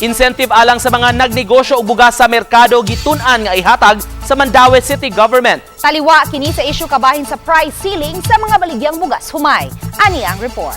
Incentive alang sa mga nagnegosyo og bugas sa merkado gitun-an nga ihatag sa Mandaue City Government. Taliwa kini sa isyu kabahin sa price ceiling sa mga baligyang bugas humay. Ani ang report.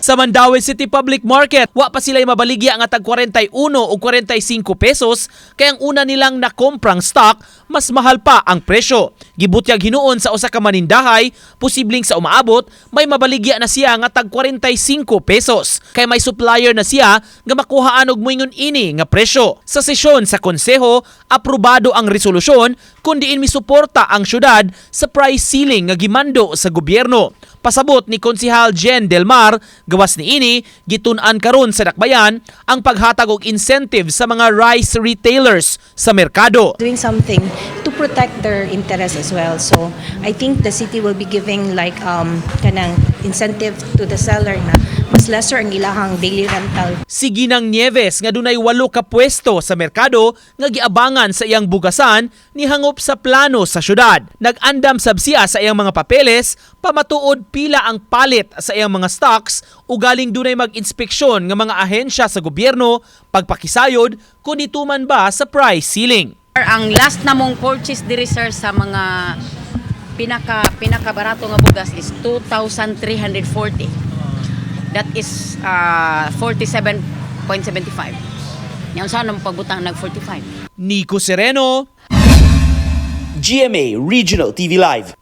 Sa Mandaue City Public Market, wa pa sila'y mabaligya nga tag 41 o 45 pesos kaya ang una nilang nakomprang stock, mas mahal pa ang presyo. Gibutyag hinuon sa usa ka manindahay, posibleng sa umaabot, may mabaligya na siya nga tag 45 pesos. Kaya may supplier na siya nga makuhaan og moingon ini nga presyo. Sa sesyon sa konseho, aprobado ang resolusyon kung diin misuporta ang syudad sa price ceiling nga gimando sa gobyerno. Pasabot ni Konsehal Jen Delmar, gawas ni ini, gitun-an karon sa dakbayan ang paghatag og incentive sa mga rice retailers sa merkado. Doing something to protect their interests as well. So I think the city will be giving like kanang incentive to the seller na mas lesser ang ilahang daily rental. Si Ginang Nieves nga dunay 8 ka pwesto sa merkado nga giabangan sa iyang bugasan ni hangop sa plano sa syudad. Nag-andam sab siya sa iyang mga papeles pamatuod pila ang palit sa iyang mga stocks ug galing dunay mag-inspeksyon nga mga ahensya sa gobyerno pagpakisayod kung ituman ba sa price ceiling. Ang last namong purchase diri sir sa mga pinaka barato nga bugas is 2,340. That is 47.75. Yang saan ang pagbutang nag 45. Nico Sereno, GMA Regional TV Live.